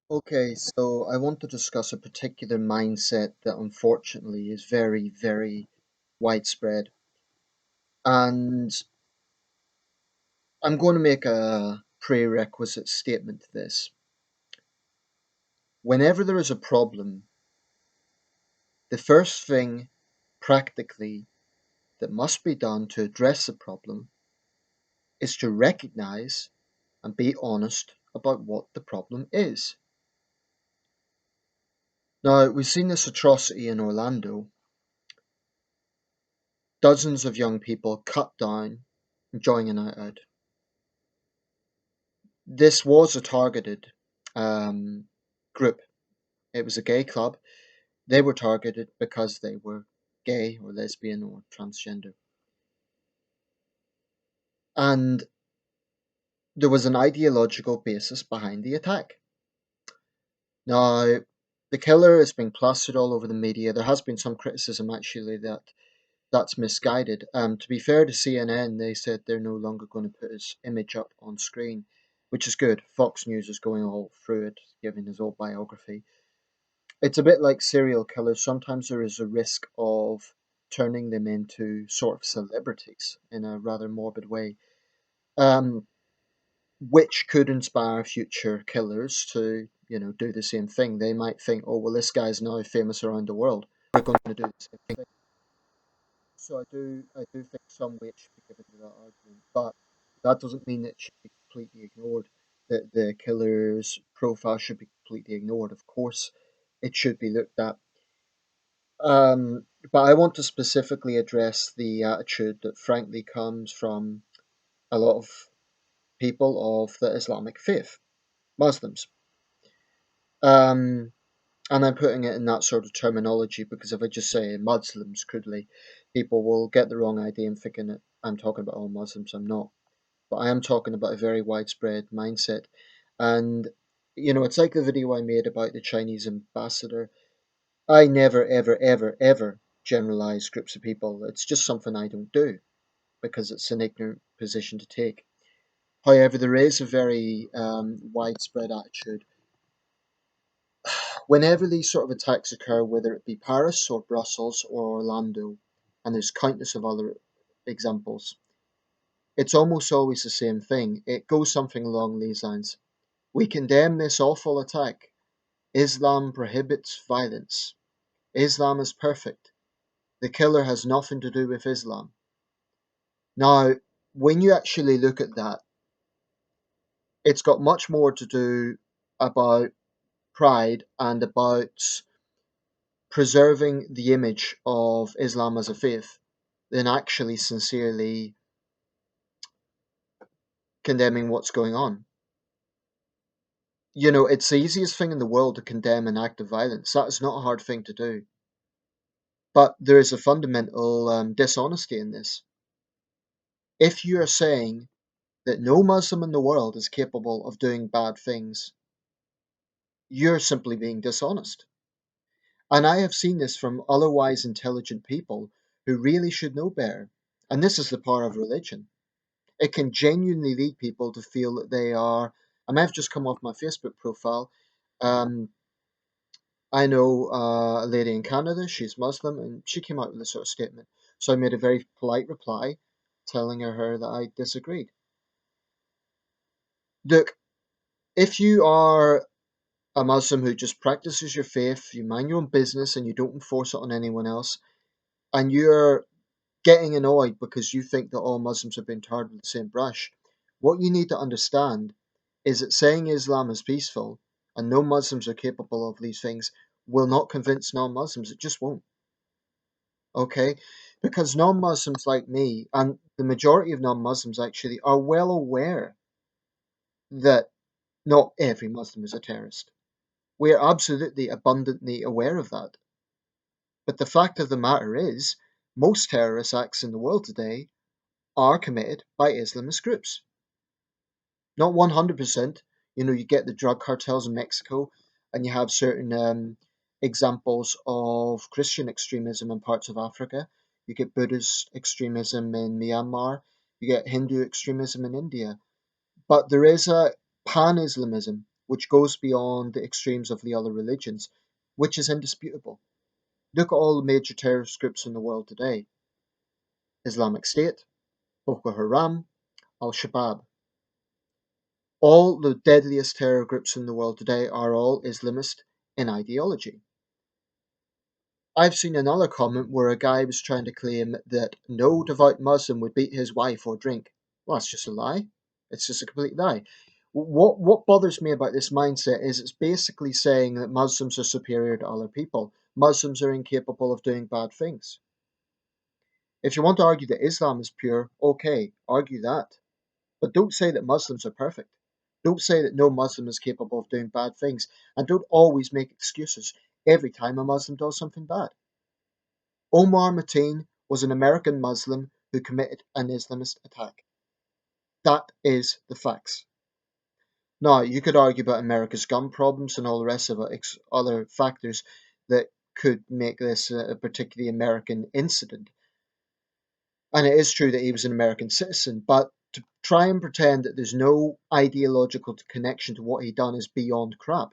Okay, so I want to discuss a particular mindset that unfortunately is very, very widespread. And I'm going to make a prerequisite statement to this. Whenever there is a problem, the first thing practically that must be done to address the problem is to recognize and be honest about what the problem is. Now, we've seen this atrocity in Orlando. Dozens of young people cut down, enjoying a night out. This was a targeted um, group. It was a gay club. They were targeted because they were gay or lesbian or transgender. And there was an ideological basis behind the attack. Now, the killer has been plastered all over the media. There has been some criticism actually that that's misguided. To be fair to CNN, they said they're no longer going to put his image up on screen, which is good. Fox News is going all through it, giving his whole biography. It's a bit like serial killers. Sometimes there is a risk of turning them into sort of celebrities in a rather morbid way, um, which could inspire future killers to, do the same thing. They might think, oh, well, this guy's now famous around the world. We're going to do the same thing. So I do think some weight should be given to that argument, but that doesn't mean it should be completely ignored. That the killer's profile should be completely ignored. Of course, it should be looked at. But I want to specifically address the attitude that frankly comes from a lot of people of the Islamic faith, Muslims. Um, and I'm putting it in that sort of terminology because if I just say Muslims crudely, people will get the wrong idea and thinking that I'm talking about all Muslims. I'm not. But I am talking about a very widespread mindset. And, it's like the video I made about the Chinese ambassador. I never, ever, ever, ever generalize groups of people. It's just something I don't do because it's an ignorant position to take. However, there is a very widespread attitude. Whenever these sort of attacks occur, whether it be Paris or Brussels or Orlando, and there's countless of other examples, it's almost always the same thing. It goes something along these lines. We condemn this awful attack. Islam prohibits violence. Islam is perfect. The killer has nothing to do with Islam. Now, when you actually look at that, it's got much more to do about pride and about preserving the image of Islam as a faith than actually sincerely condemning what's going on. It's the easiest thing in the world to condemn an act of violence. That is not a hard thing to do. But there is a fundamental dishonesty in this. If you are saying that no Muslim in the world is capable of doing bad things, you're simply being dishonest. And I have seen this from otherwise intelligent people who really should know better. And this is the power of religion. It can genuinely lead people to feel that they are. I may have just come off my Facebook profile. Um, I know a lady in Canada, she's Muslim, and she came out with this sort of statement. So I made a very polite reply telling her that I disagreed. Look, if you are a Muslim who just practices your faith, you mind your own business, and you don't enforce it on anyone else, and you're getting annoyed because you think that all Muslims have been tarred with the same brush, what you need to understand is that saying Islam is peaceful and no Muslims are capable of these things will not convince non Muslims. It just won't. Okay? Because non Muslims like me, and the majority of non Muslims actually, are well aware that not every Muslim is a terrorist. We are absolutely abundantly aware of that. But the fact of the matter is, most terrorist acts in the world today are committed by Islamist groups. Not 100%. You get the drug cartels in Mexico, and you have certain examples of Christian extremism in parts of Africa. You get Buddhist extremism in Myanmar. You get Hindu extremism in India. But there is a pan Islamism. which goes beyond the extremes of the other religions, which is indisputable. Look at all the major terrorist groups in the world today: Islamic State, Boko Haram, Al Shabaab. All the deadliest terror groups in the world today are all Islamist in ideology. I've seen another comment where a guy was trying to claim that no devout Muslim would beat his wife or drink. Well, that's just a lie. It's just a complete lie. What bothers me about this mindset is it's basically saying that Muslims are superior to other people. Muslims are incapable of doing bad things. If you want to argue that Islam is pure, okay, argue that. But don't say that Muslims are perfect. Don't say that no Muslim is capable of doing bad things. And don't always make excuses every time a Muslim does something bad. Omar Mateen was an American Muslim who committed an Islamist attack. That is the facts. Now, you could argue about America's gun problems and all the rest of it, other factors that could make this a particularly American incident. And it is true that he was an American citizen, but to try and pretend that there's no ideological connection to what he done is beyond crap.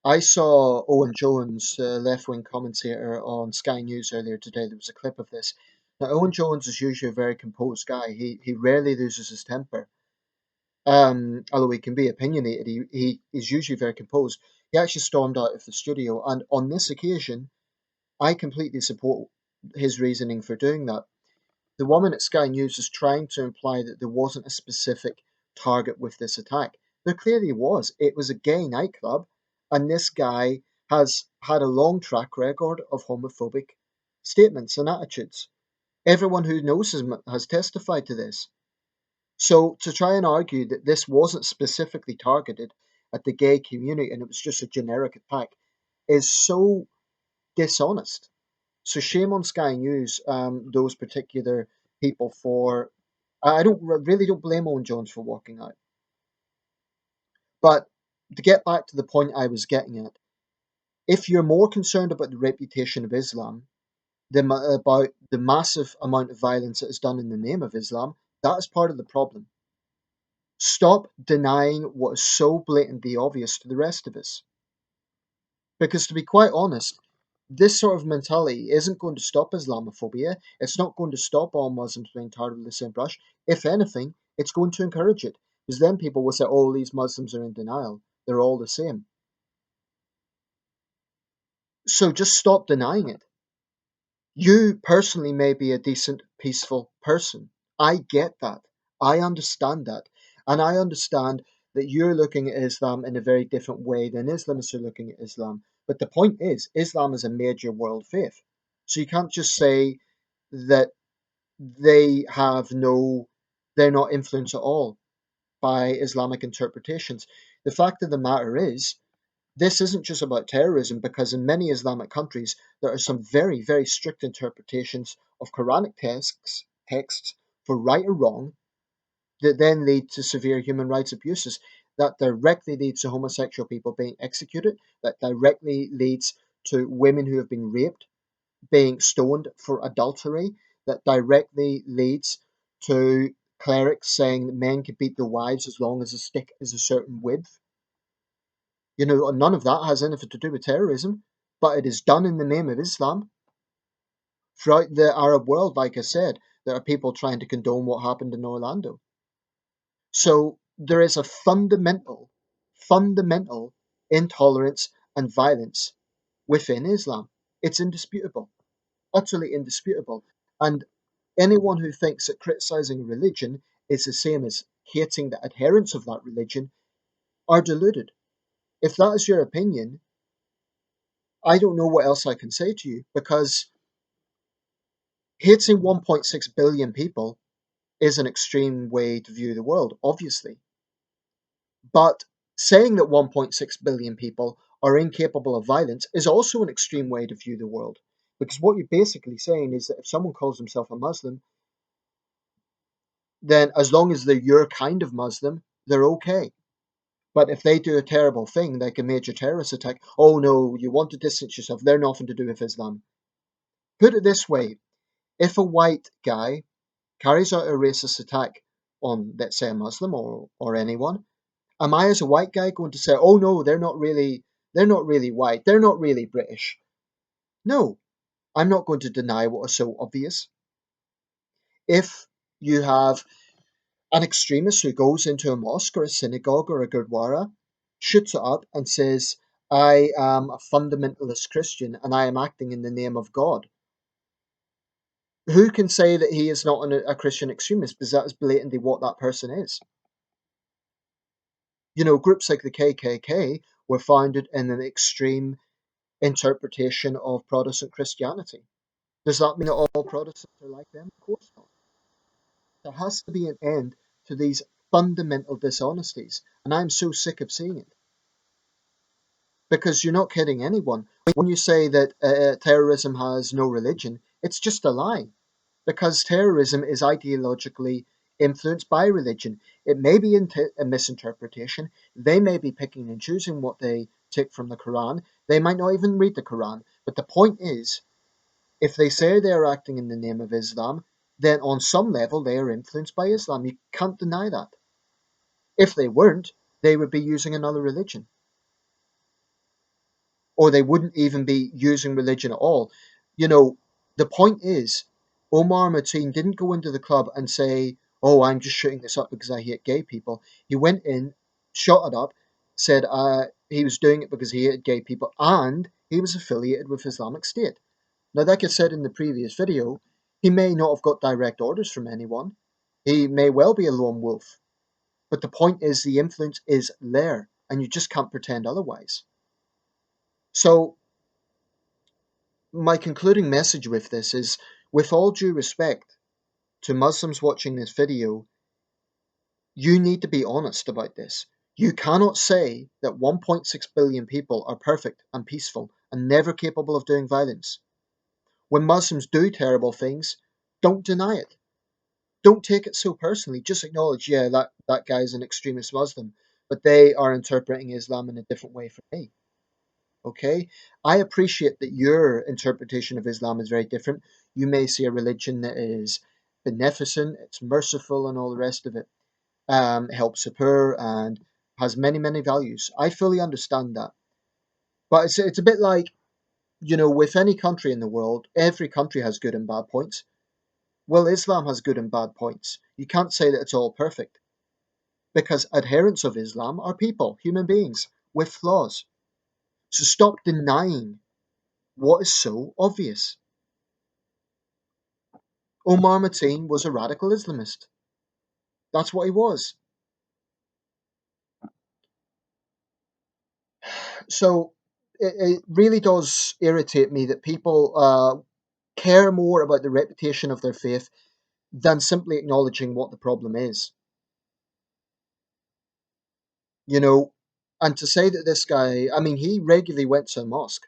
I saw Owen Jones, left-wing commentator on Sky News earlier today. There was a clip of this. Now, Owen Jones is usually a very composed guy. He rarely loses his temper. Although he can be opinionated, he is usually very composed. He actually stormed out of the studio, and on this occasion, I completely support his reasoning for doing that. The woman at Sky News is trying to imply that there wasn't a specific target with this attack. There clearly was. It was a gay nightclub, and this guy has had a long track record of homophobic statements and attitudes. Everyone who knows him has testified to this. So to try and argue that this wasn't specifically targeted at the gay community and it was just a generic attack is so dishonest. So shame on Sky News, those particular people for. I don't really don't blame Owen Jones for walking out. But to get back to the point I was getting at, if you're more concerned about the reputation of Islam than about the massive amount of violence that is done in the name of Islam, that is part of the problem. Stop denying what is so blatantly obvious to the rest of us. Because to be quite honest, this sort of mentality isn't going to stop Islamophobia. It's not going to stop all Muslims being tarred with the same brush. If anything, it's going to encourage it. Because then people will say, oh, these Muslims are in denial. They're all the same. So just stop denying it. You personally may be a decent, peaceful person. I get that. I understand that. And I understand that you're looking at Islam in a very different way than Islamists are looking at Islam. But the point is, Islam is a major world faith. So you can't just say that they have no, they're not influenced at all by Islamic interpretations. The fact of the matter is, this isn't just about terrorism because in many Islamic countries there are some very, very strict interpretations of Quranic texts for right or wrong that then lead to severe human rights abuses, that directly leads to homosexual people being executed, that directly leads to women who have been raped being stoned for adultery, that directly leads to clerics saying that men can beat their wives as long as the stick is a certain width. None of that has anything to do with terrorism, but it is done in the name of Islam. Throughout the Arab world, like I said, there are people trying to condone what happened in Orlando. So there is a fundamental intolerance and violence within Islam. It's indisputable, utterly indisputable. And anyone who thinks that criticizing religion is the same as hating the adherents of that religion are deluded. If that is your opinion, I don't know what else I can say to you, because hating 1.6 billion people is an extreme way to view the world, obviously. But saying that 1.6 billion people are incapable of violence is also an extreme way to view the world. Because what you're basically saying is that if someone calls himself a Muslim, then as long as they're your kind of Muslim, they're okay. But if they do a terrible thing, like a major terrorist attack, oh no, you want to distance yourself. They're nothing to do with Islam. Put it this way: if a white guy carries out a racist attack on, let's say, a Muslim or anyone, Am I, as a white guy, going to say, "Oh no, they're not really white, they're not really British"? No, I'm not going to deny what is so obvious. If you have an extremist who goes into a mosque or a synagogue or a gurdwara, shoots it up, and says, "I am a fundamentalist Christian and I am acting in the name of God," who can say that he is not a Christian extremist? Because that is blatantly what that person is. Groups like the KKK were founded in an extreme interpretation of Protestant Christianity. Does that mean that all Protestants are like them? Of course not. There has to be an end to these fundamental dishonesties, and I'm so sick of seeing it. Because you're not kidding anyone. When you say that terrorism has no religion, it's just a lie. Because terrorism is ideologically influenced by religion. It may be a misinterpretation. They may be picking and choosing what they take from the Quran. They might not even read the Quran. But the point is, if they say they are acting in the name of Islam, then on some level they are influenced by Islam. You can't deny that. If they weren't, they would be using another religion, or they wouldn't even be using religion at all. You know, the point is, Omar Mateen didn't go into the club and say, "Oh, I'm just shooting this up because I hate gay people." He went in, shot it up, said he was doing it because he hated gay people, and he was affiliated with Islamic State. Now, like I said in the previous video, he may not have got direct orders from anyone. He may well be a lone wolf. But the point is, the influence is there, and you just can't pretend otherwise. So, my concluding message with this is, with all due respect to Muslims watching this video, you need to be honest about this. You cannot say that 1.6 billion people are perfect and peaceful and never capable of doing violence. When Muslims do terrible things, don't deny it. Don't take it so personally. Just acknowledge, yeah, that guy is an extremist Muslim, but they are interpreting Islam in a different way from me. Okay? I appreciate that your interpretation of Islam is very different. You may see a religion that is beneficent, it's merciful, and all the rest of it. Helps the poor and has many, many values. I fully understand that. But it's a bit like, with any country in the world, every country has good and bad points. Well, Islam has good and bad points. You can't say that it's all perfect, because adherents of Islam are people, human beings, with flaws. So stop denying what is so obvious. Omar Mateen was a radical Islamist. That's what he was. So it really does irritate me that people care more about the reputation of their faith than simply acknowledging what the problem is. You know, and to say that this guy, I mean, he regularly went to a mosque.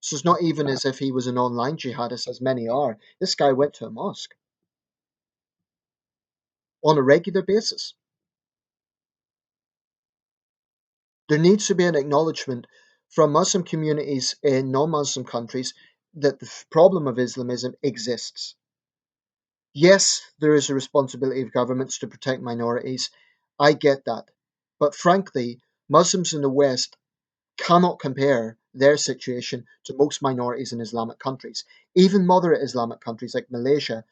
So it's not even as if he was an online jihadist, as many are. This guy went to a mosque on a regular basis. There needs to be an acknowledgement from Muslim communities in non Muslim countries that the problem of Islamism exists. Yes, there is a responsibility of governments to protect minorities. I get that. But frankly, Muslims in the West cannot compare their situation to most minorities in Islamic countries. Even moderate Islamic countries like Malaysia.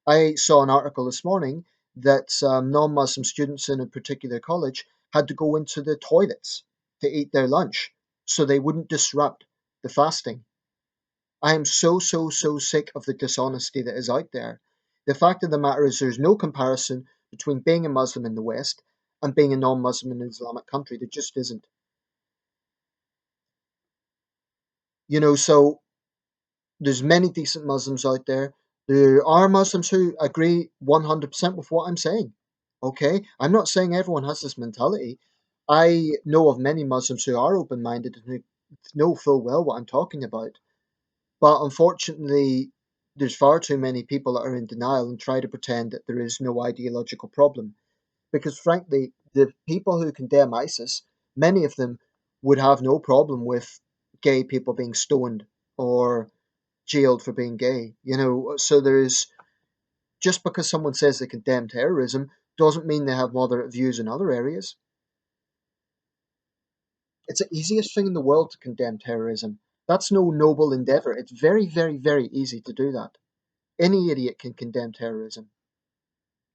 I saw an article this morning that non Muslim students in a particular college had to go into the toilets to eat their lunch so they wouldn't disrupt the fasting. I am so, so, so sick of the dishonesty that is out there. The fact of the matter is, there's no comparison between being a Muslim in the West and being a non Muslim in an Islamic country. There just isn't. So there's many decent Muslims out there. There are Muslims who agree 100% with what I'm saying. Okay? I'm not saying everyone has this mentality. I know of many Muslims who are open minded and who know full well what I'm talking about. But unfortunately, there's far too many people that are in denial and try to pretend that there is no ideological problem. Because frankly, the people who condemn ISIS, many of them would have no problem with gay people being stoned or jailed for being gay. So there's, just because someone says they condemn terrorism doesn't mean they have moderate views in other areas. It's the easiest thing in the world to condemn terrorism. That's no noble endeavor. It's very, very, very easy to do that. Any idiot can condemn terrorism.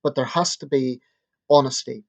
But there has to be honesty.